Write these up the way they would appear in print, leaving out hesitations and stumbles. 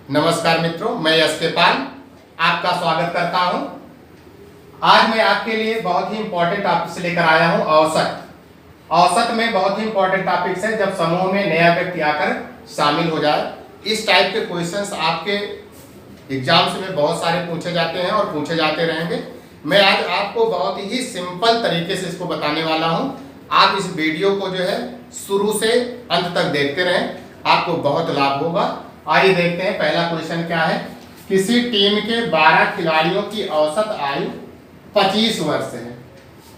नमस्कार मित्रों, मैं एस.के. पाल आपका स्वागत करता हूं। आज मैं आपके लिए बहुत ही इंपॉर्टेंट टॉपिक्स लेकर आया हूं। औसत में बहुत ही इंपॉर्टेंट टॉपिक्स है जब समूह में नया व्यक्ति आकर शामिल हो जाए। इस टाइप के क्वेश्चंस आपके एग्जाम्स में बहुत सारे पूछे जाते हैं और पूछे जाते रहेंगे। मैं आज आपको बहुत ही सिंपल तरीके से इसको बताने वाला हूं। आप इस वीडियो को जो है शुरू से अंत तक देखते रहें, आपको बहुत लाभ होगा। आइए देखते हैं पहला क्वेश्चन क्या है। किसी टीम के 12 खिलाड़ियों की औसत आयु 25 वर्ष है।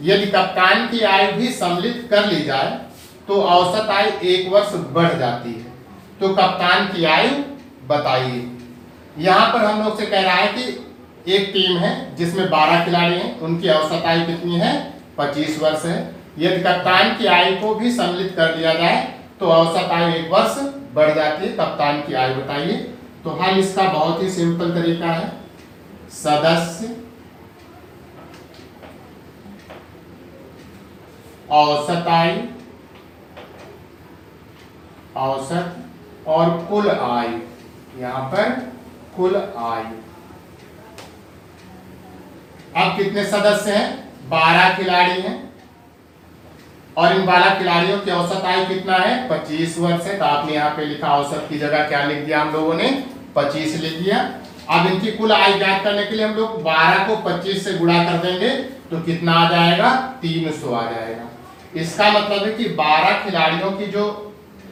यदि कप्तान की आयु भी सम्मिलित कर ली जाए तो औसत आयु 1 वर्ष बढ़ जाती है। तो कप्तान की आयु बताइए। यहाँ पर हम लोग से कह रहा है कि एक टीम है जिसमें 12 खिलाड़ी हैं, उनकी औसत आयु कितनी है? 25 वर्ष है। यदि कप्तान की आयु को भी सम्मिलित कर लिया जाए तो औसत आयु 1 वर्ष बढ़ जाती है। कप्तान की आयु बताइए। तो हल इसका बहुत ही सिंपल तरीका है। सदस्य, औसत आयु, औसत और कुल आयु। यहां पर कुल आयु। अब कितने सदस्य हैं? 12 खिलाड़ी हैं और इन 12 खिलाड़ियों की औसत आयु कितना है? 25 वर्ष है। तो आपने यहाँ पे लिखा, औसत की जगह क्या लिख दिया हम लोगों ने? 25 लिख दिया। अब इनकी कुल आयु ज्ञात करने के लिए हम लोग 12 को 25 से गुणा कर देंगे तो कितना आ जाएगा? 300 आ जाएगा। इसका मतलब है कि 12 खिलाड़ियों की जो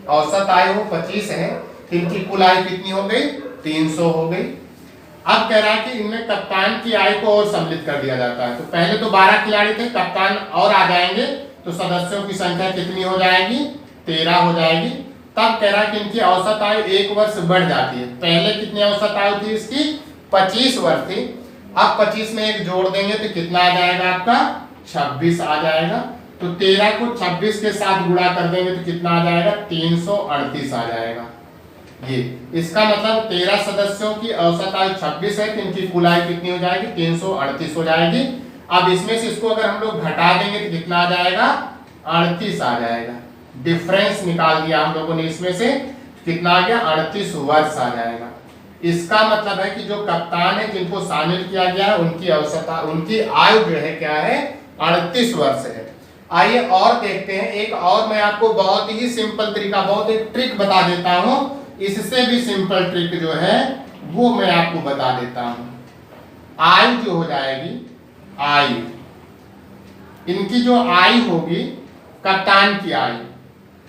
औसत आयु वो 25 है, इनकी कुल आयु कितनी हो गई? 300 हो गई। अब कह रहा है कि इनमें कप्तान की आयु को और सम्मिलित कर दिया जाता है। तो पहले तो 12 खिलाड़ी थे, कप्तान और आ जाएंगे तो सदस्यों की संख्या कितनी हो जाएगी? 13 हो जाएगी। तब कह रहा है कि इनकी औसत आयु 1 वर्ष बढ़ जाती है। पहले कितनी औसत आयु थी इसकी? 25 वर्ष थी। अब 25 में एक जोड़ देंगे तो कितना आ जाएगा आपका? 26 आ जाएगा। तो 13 को 26 के साथ गुणा कर देंगे तो कितना आ जाएगा? 338 आ जाएगा। ये इसका मतलब 13 सदस्यों की औसत आयु 26 है तो इनकी कुल आयु कितनी हो जाएगी? 338 हो जाएगी। अब इसमें से इसको अगर हम लोग घटा देंगे तो कितना आ जाएगा? 38 आ जाएगा। डिफरेंस निकाल दिया हम लोगों ने, इसमें से कितना आ गया? 38 वर्ष आ जाएगा। इसका मतलब है कि जो कप्तान है जिनको शामिल किया गया है उनकी औसत उनकी आयु जो है क्या है? 38 वर्ष है। आइए और देखते हैं। एक और मैं आपको बहुत ही सिंपल तरीका, बहुत एक ट्रिक बता देता हूं। इससे भी सिंपल ट्रिक जो है वो मैं आपको बता देता हूं। आयु जो हो जाएगी, आयु, इनकी जो आयु होगी कप्तान की आयु,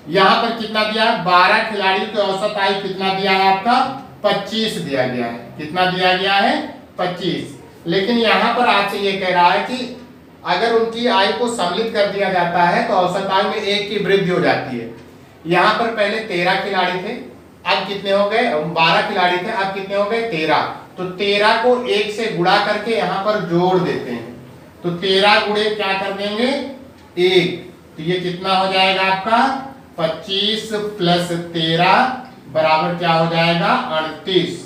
यहां पर कितना दिया है? 12 खिलाड़ियों की औसत आयु कितना दिया है आपका? 25 दिया गया है। कितना दिया गया है? 25। लेकिन यहां पर आपसे ये कह रहा है कि अगर उनकी आयु को सम्मिलित कर दिया जाता है तो औसत आयु में 1 की वृद्धि हो जाती है। यहां पर पहले 13 खिलाड़ी थे, अब कितने हो गए? 12 खिलाड़ी थे, अब कितने हो गए? 13। तो 13 को 1 से गुणा करके यहां पर जोड़ देते हैं तो 13 गुणे क्या कर देंगे? 1। तो ये कितना हो जाएगा आपका? 25 प्लस 13 बराबर क्या हो जाएगा? 38।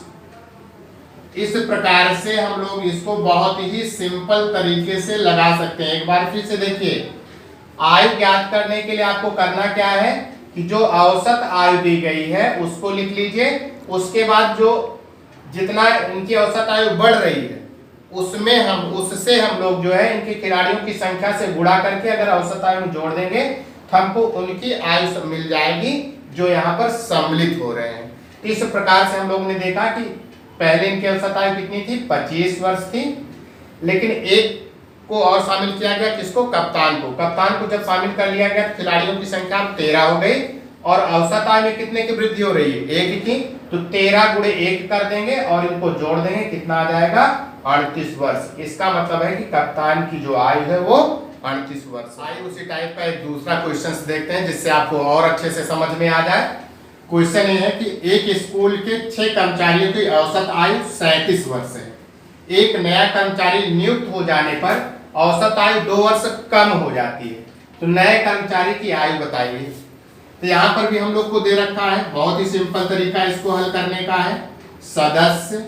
इस प्रकार से हम लोग इसको बहुत ही सिंपल तरीके से लगा सकते हैं। एक बार फिर से देखिए, आयु ज्ञात करने के लिए आपको करना क्या है कि जो औसत आयु दी गई है उसको लिख लीजिए। उसके बाद जो जितना इनकी औसत आयु बढ़ रही है उससे हम लोग जो है इनके खिलाड़ियों की संख्या से गुणा करके अगर औसत आयु में जोड़ देंगे तो हमको उनकी आयु मिल जाएगी जो यहाँ पर सम्मिलित हो रहे हैं। इस प्रकार से हम लोग ने देखा कि पहले इनकी औसत आयु कितनी थी? 25 वर्ष थी। लेकिन एक को और शामिल किया गया, किसको? कप्तान को। कप्तान को जब शामिल कर लिया गया तो खिलाड़ियों की संख्या 13 हो गई और औसत आयु में कितने की वृद्धि हो रही है? 1 की। तो 13 गुणे 1 कर देंगे और इनको जोड़ देंगे, कितना आ जाएगा? 38 वर्ष। इसका मतलब है कि कप्तान की जो आयु है वो 38 वर्ष। आइए उसी टाइप का एक दूसरा क्वेश्चन देखते हैं जिससे आपको और अच्छे से समझ में आ जाए। क्वेश्चन ये है कि एक स्कूल के 6 कर्मचारियों की औसत आयु 37 वर्ष है। एक नया कर्मचारी नियुक्त हो जाने पर औसत आयु 2 वर्ष कम हो जाती है। तो नए कर्मचारी की आयु बताइए। तो यहाँ पर भी हम लोग को दे रखा है, बहुत ही सिंपल तरीका इसको हल करने का है। सदस्य,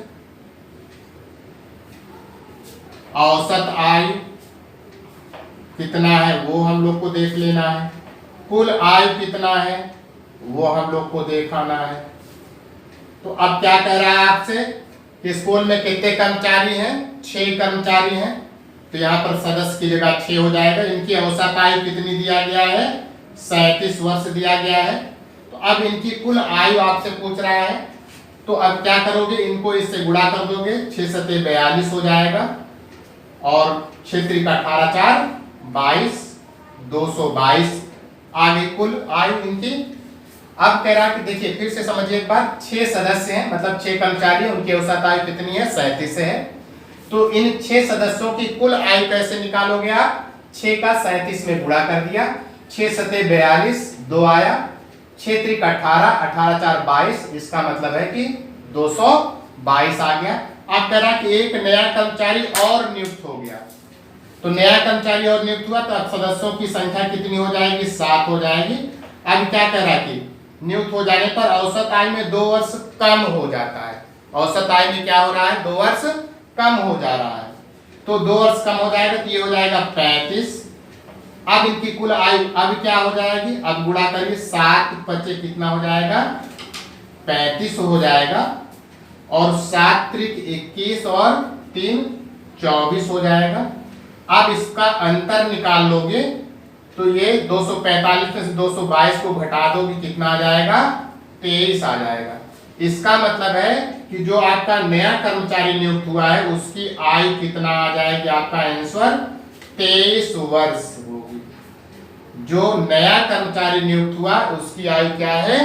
औसत आयु कितना है वो हम लोग को देख लेना है, कुल आयु कितना है वो हम लोग को दिखाना है। तो अब क्या कह रहा है आपसे कि स्कूल में कितने कर्मचारी हैं? 6 कर्मचारी हैं। तो यहाँ पर सदस्य की जगह 6 हो जाएगा। इनकी औसत आयु कितनी दिया गया है? 37 वर्ष दिया गया है। तो अब इनकी कुल आयु आपसे पूछ रहा है, तो अब क्या करोगे? इनको इससे गुणा कर दोगे, 6 सते 42 हो जाएगा और 6 त्रिक 18 4 22, 222 आ गई कुल आयु इनकी। अब कह रहा है कि देखिए फिर से समझिए एक बार, 6 सदस्य हैं मतलब 6 कर्मचारी, उनकी औसत आयु कितनी है? 37 है। तो इन 6 सदस्यों की कुल आयु कैसे निकालोगे आप? 6 का 37 में गुणा कर दिया, 6 सते 42, 2 आया, 6 त्रिक 18, 18 4 22, इसका मतलब है कि 222 आ गया। अब कह रहा कि एक नया कर्मचारी और नियुक्त हो गया। तो नया कर्मचारी और नियुक्त हुआ तो अब सदस्यों की संख्या कितनी हो जाएगी? 7 हो जाएगी। अब क्या कह रहा है कि नियुक्त हो जाने पर औसत आयु में 2 वर्ष कम हो जाता है। औसत आयु में क्या हो रहा है? 2 वर्ष कम हो जा रहा है। तो 2 वर्ष कम हो जाएगा तो ये हो जाएगा 35। अब इनकी कुल आयु अब क्या हो जाएगी? अब गुणा करिए, 7 पचे कितना हो जाएगा? 35 हो जाएगा और 7 त्रिक 21 और 3 24 हो जाएगा। अब इसका अंतर निकाल लोगे तो ये 245 में से 222 को घटा दोगे, कितना आ जाएगा? 23 आ जाएगा। इसका मतलब है कि जो आपका नया कर्मचारी नियुक्त हुआ है उसकी आयु कितना आ जाएगी? आपका आंसर 23 वर्ष होगी। जो नया कर्मचारी नियुक्त हुआ उसकी आयु क्या है?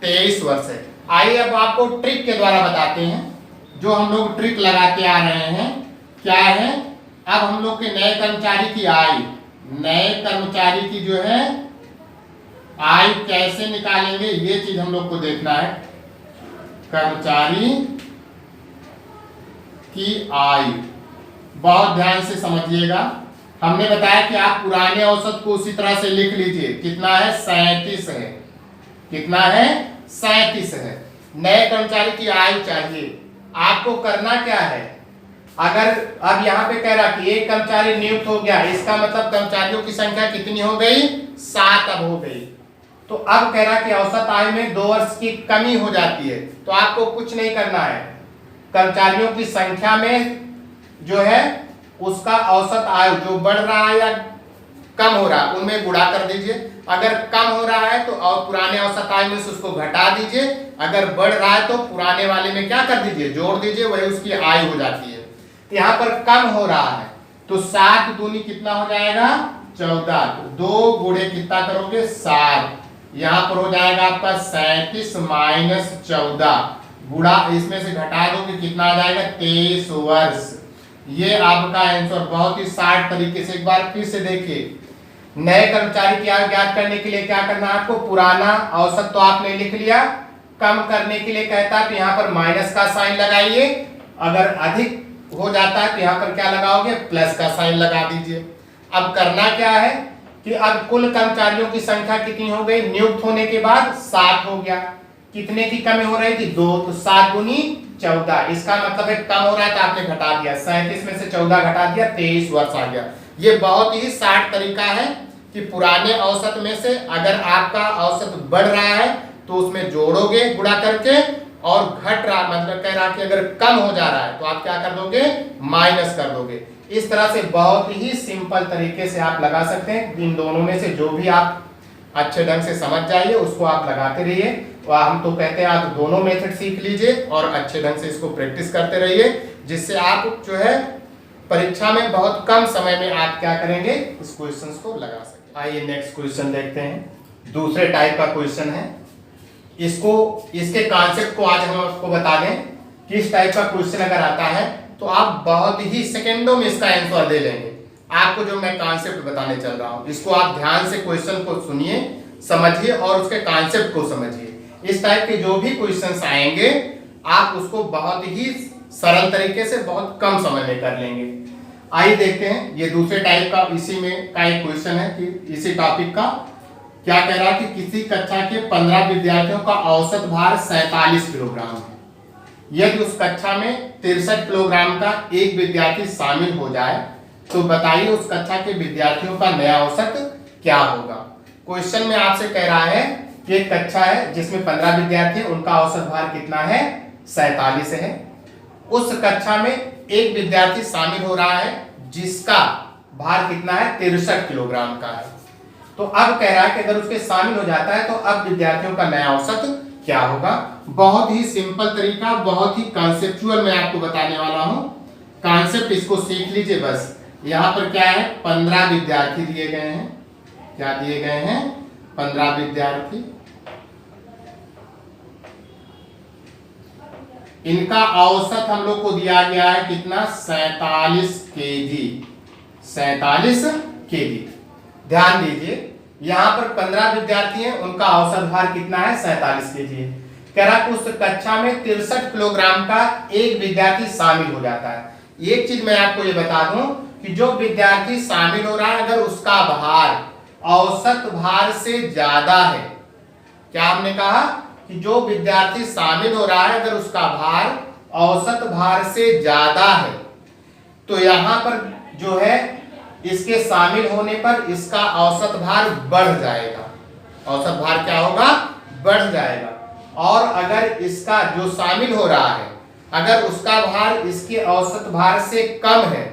23 वर्ष है। आइए अब आपको ट्रिक के द्वारा बताते हैं। जो हम लोग ट्रिक लगाते आ रहे हैं क्या है? अब हम लोग के नए कर्मचारी की आयु, नए कर्मचारी की जो है आयु कैसे निकालेंगे ये चीज हम लोग को देखना है। कर्मचारी की आयु बहुत ध्यान से समझिएगा। हमने बताया कि आप पुराने औसत को उसी तरह से लिख लीजिए। कितना है? 37 है। कितना है? 37 है। नए कर्मचारी की आयु चाहिए। आपको करना क्या है? अगर अब यहाँ पे कह रहा कि एक कर्मचारी नियुक्त हो गया, इसका मतलब कर्मचारियों की संख्या कितनी हो गई? 7 अब हो गई। तो अब कह रहा कि औसत आयु में 2 वर्ष की कमी हो जाती है। तो आपको कुछ नहीं करना है, कर्मचारियों की संख्या में जो है उसका औसत आयु जो बढ़ रहा है या कम हो रहा है उनमें गुणा कर दीजिए। अगर कम हो रहा है तो और पुराने औसत आयु में से उसको घटा दीजिए। अगर बढ़ रहा है तो पुराने वाले में क्या कर दीजिए? जोड़ दीजिए, वही उसकी आयु हो जाती है। यहाँ पर कम हो रहा है तो 7 दूनी कितना हो जाएगा? 14। 2 गुणे कितना करोगे? 7। यहाँ पर हो जाएगा आपका 37 माइनस 14, गुणा इसमें से घटा दोगे कितना आ जाएगा? 23 वर्ष। ये आपका आंसर बहुत ही शार्ट तरीके से एक बार फिर से देखिए। नए कर्मचारी की आयु ज्ञात करने के लिए क्या करना है आपको? पुराना औसत तो आपने लिख लिया, कम करने के लिए कहता है तो यहाँ पर माइनस का साइन लगाइए। अगर अधिक हो जाता है तो यहाँ पर क्या लगाओगे? प्लस का साइन लगा दीजिए। अब करना क्या है कि अब कुल कर्मचारियों की संख्या कितनी हो गई? नियुक्त होने के बाद 7 हो गया। कितने की कमी हो रही थी? 2। तो 7 दूनी 14, इसका मतलब है कम हो रहा है तो आपने घटा दिया, 37 में से 14 घटा दिया, 23 वर्ष आ गया। ये बहुत ही शार्ट तरीका है कि पुराने औसत में से अगर आपका औसत बढ़ रहा है तो उसमें जोड़ोगे गुणा करके, और घट रहा मतलब कह रहा कि अगर कम हो जा रहा है तो आप क्या कर दोगे? माइनस कर दोगे। इस तरह से बहुत ही सिंपल तरीके से आप लगा सकते हैं। इन दोनों में से जो भी आप अच्छे ढंग से समझ जाइए उसको आप लगाते रहिए। और हम तो कहते हैं आप दोनों मेथड सीख लीजिए और अच्छे ढंग से इसको प्रैक्टिस करते रहिए, जिससे आप जो है परीक्षा में बहुत कम समय में आप क्या करेंगे? इस क्वेश्चंस को लगा सकते। आइए नेक्स्ट क्वेश्चन देखते हैं। दूसरे टाइप का क्वेश्चन है। इसके कॉन्सेप्ट को आज हम आपको बता दें। किस टाइप का क्वेश्चन अगर आता है तो आप बहुत ही सेकंडों में इसका आंसर दे लेंगे। आपको जो मैं कॉन्सेप्ट बताने चल रहा हूं इसको आप ध्यान से क्वेश्चन को सुनिए, समझिए और उसके कॉन्सेप्ट को समझिए। इस टाइप के जो भी क्वेश्चंस आएंगे आप उसको बहुत ही सरल तरीके से बहुत कम समय में कर लेंगे। आइए देखते हैं। ये दूसरे टाइप का इसी में का एक क्वेश्चन है कि इसी टॉपिक का क्या कह रहा है कि किसी कक्षा के 15 विद्यार्थियों का औसत भार 47 किलोग्राम है। यदि उस कक्षा में 63 किलोग्राम का एक विद्यार्थी शामिल हो जाए तो बताइए उस कक्षा के विद्यार्थियों का नया औसत क्या होगा। क्वेश्चन में आपसे कह रहा है कि एक कक्षा है जिसमें 15 विद्यार्थी हैं, उनका औसत भार कितना है? 47 है। उस कक्षा में एक विद्यार्थी शामिल हो रहा है जिसका भार कितना है, 63 किलोग्राम का है। तो अब कह रहा है कि अगर उसके शामिल हो जाता है तो अब विद्यार्थियों का नया औसत क्या होगा। बहुत ही सिंपल तरीका, बहुत ही कॉन्सेप्चुअल मैं आपको बताने वाला हूं। कॉन्सेप्ट इसको सीख लीजिए बस। यहाँ पर क्या है, 15 विद्यार्थी दिए गए हैं। क्या दिए गए हैं, 15 विद्यार्थी। इनका औसत हम लोग को दिया गया है कितना, 47 केजी। 47 केजी। ध्यान दीजिए, यहाँ पर 15 विद्यार्थी हैं, उनका औसत भार कितना है, 47 केजी है। कह रहा कि उस कक्षा में 63 किलोग्राम का एक विद्यार्थी शामिल हो जाता है। एक चीज मैं आपको ये बता दूं कि जो विद्यार्थी शामिल हो रहा है अगर उसका भार औसत भार से ज्यादा है, क्या हमने कहा कि जो विद्यार्थी शामिल हो रहा है अगर उसका भार औसत भार से ज्यादा है तो यहां पर जो है इसके शामिल होने पर इसका औसत भार बढ़ जाएगा। औसत भार क्या होगा, बढ़ जाएगा। और अगर इसका जो शामिल हो रहा है अगर उसका भार इसके औसत भार से कम है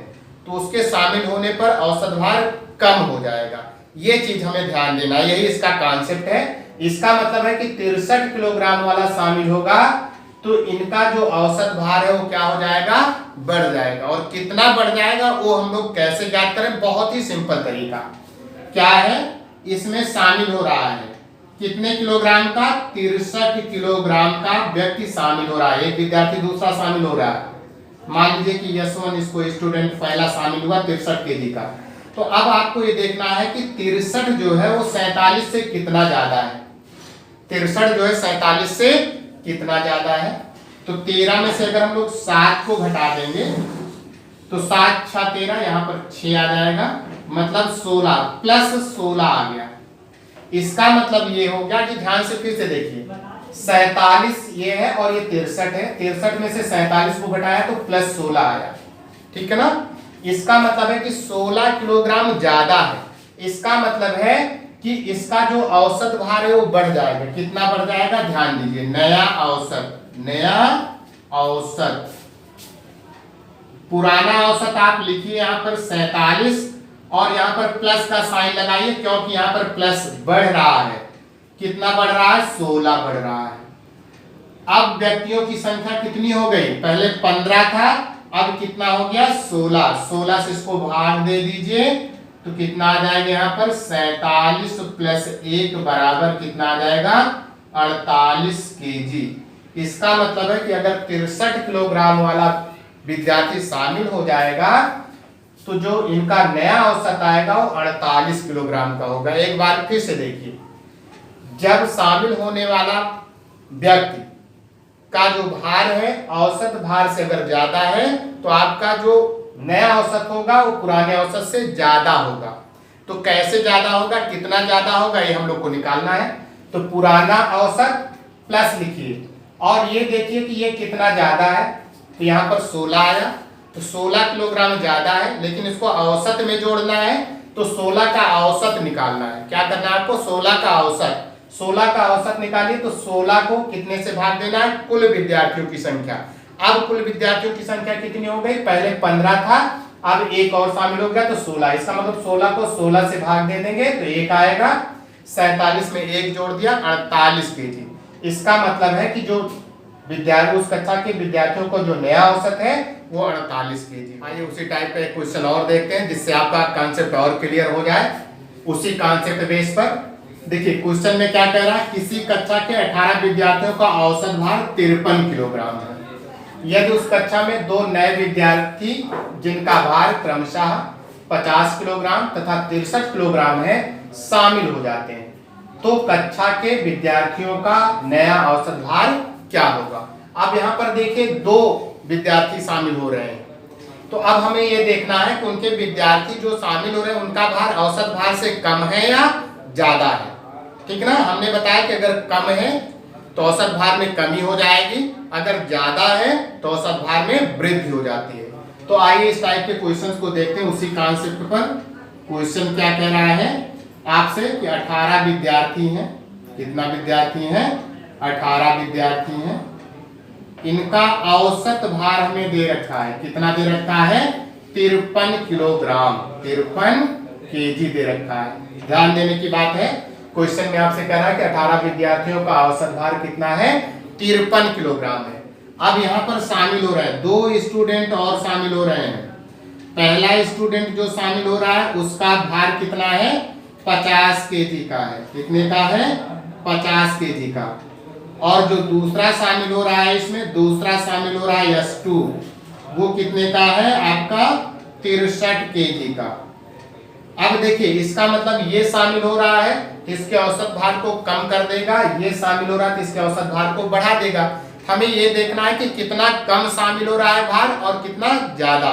तो उसके शामिल होने पर औसत भार कम हो जाएगा। ये चीज हमें ध्यान देना, यही इसका कॉन्सेप्ट है। इसका मतलब है कि 63 किलोग्राम वाला शामिल होगा तो इनका जो औसत भार है वो क्या हो जाएगा, बढ़ जाएगा। और कितना बढ़ जाएगा वो हम लोग कैसे ज्ञात करें, बहुत ही सिंपल तरीका। क्या है, इसमें शामिल हो रहा है कितने किलोग्राम का, 63 किलोग्राम का व्यक्ति शामिल हो रहा है। एक विद्यार्थी दूसरा शामिल हो रहा है। मान लीजिए कि यशवंत इसको स्टूडेंट पहला शामिल हुआ 63 केजी का। तो अब आपको ये देखना है कि 63 जो है वो 47 से कितना ज्यादा है। 63 जो है 47 से कितना ज्यादा है। तो 13 में से अगर हम लोग 7 को घटा देंगे तो 7 6 13, यहाँ पर 6 आ जाएगा, मतलब 16 प्लस 16 आ गया। इसका मतलब ये हो गया कि ध्यान से फिर से देखिए, 47 ये है और ये 63 है। 63 में से 47 को घटाया तो प्लस 16 आया, ठीक है ना। इसका मतलब है कि 16 किलोग्राम ज्यादा है। इसका मतलब है कि इसका जो औसत भार है वो बढ़ जाएगा। कितना बढ़ जाएगा, ध्यान दीजिए, नया औसत, नया औसत। पुराना औसत आप लिखिए यहाँ पर 47 और यहाँ पर प्लस का साइन लगाइए क्योंकि यहाँ पर प्लस बढ़ रहा है। कितना बढ़ रहा है, 16 बढ़ रहा है। अब व्यक्तियों की संख्या कितनी हो गई, पहले 15 था, अब कितना हो गया, 16। 16 से इसको भाग दे दीजिए तो कितना आ जाएगा, यहाँ पर 47 प्लस 1 बराबर कितना आ जाएगा, 48 केजी। इसका मतलब है कि अगर 63 किलोग्राम वाला विद्यार्थी शामिल हो जाएगा तो जो इनका नया औसत आएगा वो 48 किलोग्राम का होगा। एक बार फिर से देखिए, जब शामिल होने वाला व्यक्ति का जो भार है औसत भार से अगर ज्यादा है तो आपका जो नया औसत होगा वो पुराने औसत से ज्यादा होगा। तो कैसे ज्यादा होगा, कितना ज्यादा होगा, ये हम लोग को निकालना है। तो पुराना औसत प्लस लिखिए और ये देखिए कि ये कितना ज्यादा है। तो यहाँ पर 16 आया, तो 16 किलोग्राम ज्यादा है, लेकिन इसको औसत में जोड़ना है तो 16 का औसत निकालना है। क्या करना है आपको, 16 का औसत। 16 का औसत निकालिए तो 16 को कितने से भाग देना है, कुल विद्यार्थियों की संख्या। अब कुल विद्यार्थियों की संख्या कितनी हो गई, पहले 15 था, अब एक और शामिल हो गया तो 16। इसका मतलब 16 को 16 से भाग दे देंगे तो 1 आएगा, 47 में 1 जोड़ दिया, 48 केजी। इसका मतलब है कि जो विद्यार्थी उस कक्षा के विद्यार्थियों को जो नया औसत है वो 48 केजी। आइए उसी टाइप का एक क्वेश्चन और देखते हैं जिससे आपका कॉन्सेप्ट और क्लियर हो जाए। उसी कॉन्सेप्ट बेस पर देखिए क्वेश्चन में क्या कह रहा है, किसी कक्षा के 18 विद्यार्थियों का औसत भार 53 किलोग्राम है। यदि उस कक्षा में 2 नए विद्यार्थी जिनका भार क्रमशः 50 किलोग्राम तथा 63 किलोग्राम है शामिल हो जाते हैं तो कक्षा के विद्यार्थियों का नया औसत भार क्या होगा। अब यहाँ पर देखिए 2 विद्यार्थी शामिल हो रहे हैं तो अब हमें ये देखना है कि उनके विद्यार्थी जो शामिल हो रहे हैं उनका भार औसत भार से कम है या ज्यादा है, ठीक ना। हमने बताया कि अगर कम है तो औसत भार में कमी हो जाएगी, अगर ज्यादा है तो औसत भार में वृद्धि हो जाती है। तो आइए इस टाइप के क्वेश्चंस को देखते हैं उसी कॉन्सेप्ट पर। क्वेश्चन क्या कह रहा है आपसे कि 18 विद्यार्थी हैं। कितना विद्यार्थी हैं, 18 विद्यार्थी हैं। इनका औसत भार हमें दे रखा है, कितना दे रखा है? 53 किलोग्राम, 53 केजी दे रखा है। ध्यान देने की बात है, क्वेश्चन में आपसे कह रहा है कि 18 विद्यार्थियों का औसत भार कितना है? 53 किलोग्राम है। अब यहाँ पर शामिल हो रहे हैं 2 स्टूडेंट और शामिल हो रहे हैं। पहला स्टूडेंट जो शामिल हो रहा है उसका भार कितना है? 50 केजी का है। कितने का है? 50 केजी का। और जो दूसरा शामिल हो रहा है इसमें, दूसरा शामिल हो रहा है S2, वो कितने का है? आपका 63 केजी का। अब देखिए इसका मतलब ये शामिल हो रहा है, इसके औसत भार को कम कर देगा, ये शामिल हो रहा है तो इसके औसत भार को बढ़ा देगा। हमें ये देखना है कि कितना कम शामिल हो रहा है भार और कितना ज्यादा।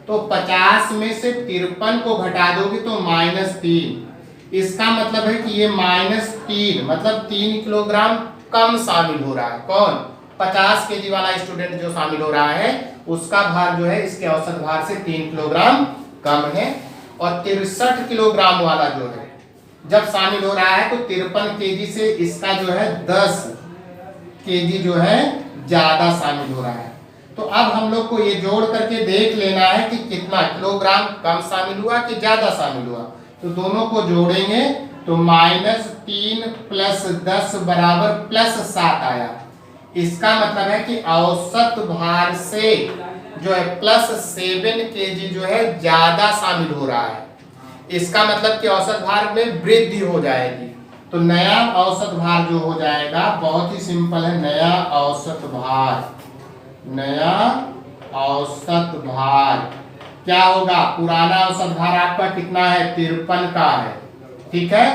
तो 50 में से 53 को घटा दोगे तो -3। इसका मतलब है कि ये -3 मतलब 3 किलोग्राम कम शामिल हो रहा है। कौन? 50 केजी वाला स्टूडेंट जो शामिल हो रहा है उसका भार जो है इसके औसत भार से 3 किलोग्राम कम है। और 63 किलोग्राम वाला जो है जब शामिल हो रहा है तो 53 केजी से इसका जो है 10 केजी जो है ज्यादा शामिल हो रहा है। तो अब हम लोग को ये जोड़ करके देख लेना है कि कितना किलोग्राम कम शामिल हुआ कि ज्यादा शामिल हुआ। तो दोनों को जोड़ेंगे तो -3 + 10 बराबर +7 आया। इसका मतलब है कि औसत भार से जो है +7 केजी जो है ज्यादा शामिल हो रहा है। इसका मतलब कि औसत भार में वृद्धि हो जाएगी। तो नया औसत भार जो हो जाएगा बहुत ही सिंपल है, नया औसत भार, नया औसत भार क्या होगा? पुराना औसत भार आपका कितना है? 53 का है। ठीक है।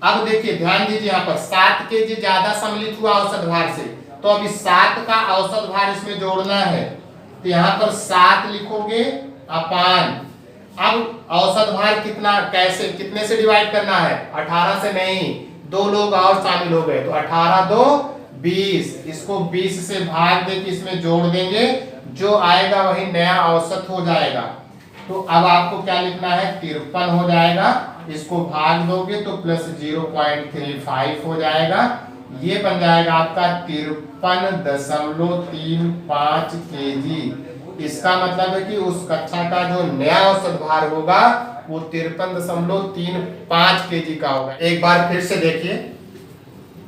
अब देखिए ध्यान दीजिए, यहाँ पर 7 केजी ज्यादा सम्मिलित हुआ औसत भार से, तो अभी 7 का औसत भार इसमें जोड़ना है। तो यहाँ पर 7 लिखोगे अपान, अब औसत भार कितना, कैसे, कितने से डिवाइड करना है? 18 से नहीं, 2 लोग और शामिल हो गए तो 18 2 20, इसको 20 से भाग दे के इसमें जोड़ देंगे, जो आएगा वही नया औसत हो जाएगा। तो अब आपको क्या लिखना है? 53 हो जाएगा, इसको भाग दोगे तो +0.35 हो जाएगा। ये बन जाएगा आपका 53.35 केजी। इसका मतलब है कि उस कक्षा का जो नया औसत भार होगा वो 53.35 केजी का होगा। एक बार फिर से देखिए,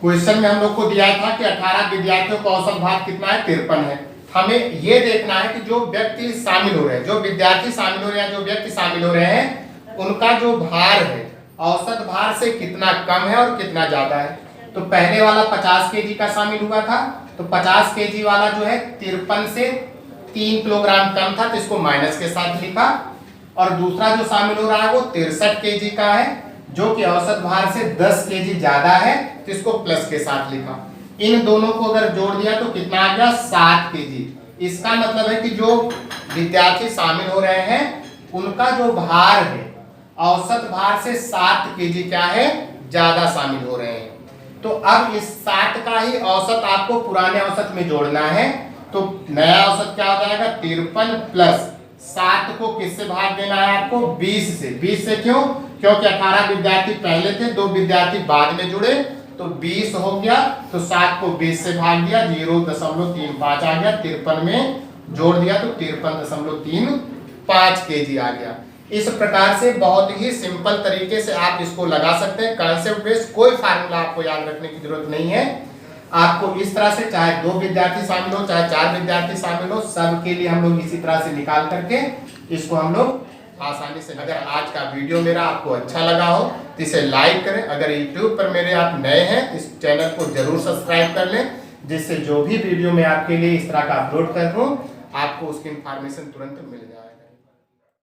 क्वेश्चन में हम लोग को दिया था कि 18 विद्यार्थियों का औसत भार कितना है? 53 है। हमें ये देखना है कि जो व्यक्ति शामिल हो रहे हैं, जो विद्यार्थी शामिल हो रहे हैं, जो व्यक्ति शामिल हो रहे हैं, उनका जो भार है औसत भार से कितना कम है और कितना ज्यादा है। तो पहले वाला 50 केजी का शामिल हुआ था, तो 50 केजी वाला जो है 53 से 3 किलोग्राम कम था, तो इसको माइनस के साथ लिखा। और दूसरा जो शामिल हो रहा है वो 63 केजी का है, जो कि औसत भार से 10 केजी ज्यादा है, तो इसको प्लस के साथ लिखा। इन दोनों को अगर जोड़ दिया तो कितना आ गया? 7 केजी। इसका मतलब है कि जो विद्यार्थी शामिल हो रहे हैं उनका जो भार है औसत भार से 7 केजी क्या है? ज्यादा शामिल हो रहे हैं। तो अब इस 7 का ही औसत आपको पुराने औसत में जोड़ना है। तो नया औसत क्या हो जाएगा? 53 प्लस 7 को किससे भाग देना है आपको? 20 से। 20 से क्यों? क्योंकि 18 विद्यार्थी पहले थे, 2 विद्यार्थी बाद में जुड़े, तो 20 हो गया। तो 7 को 20 से भाग दिया, 0.35 आ गया। 53 में जोड़ दिया तो 53.35 केजी आ गया। इस प्रकार से बहुत ही सिंपल तरीके से आप इसको लगा सकते हैं। कॉन्सेप्ट बेस्ड कोई फार्मूला आपको याद रखने की जरूरत नहीं है। आपको इस तरह से, चाहे 2 विद्यार्थी शामिल हो, चाहे 4 विद्यार्थी शामिल हो, सबके लिए हम लोग इसी तरह से निकाल करके इसको हम लोग आसानी से। अगर आज का वीडियो मेरा आपको अच्छा लगा हो तो इसे लाइक करें। अगर YouTube पर मेरे आप नए हैं इस चैनल को जरूर सब्सक्राइब कर लें, जिससे जो भी वीडियो मैं आपके लिए इस तरह का अपलोड कर दूं आपको उसकी इंफॉर्मेशन तुरंत मिल जाए।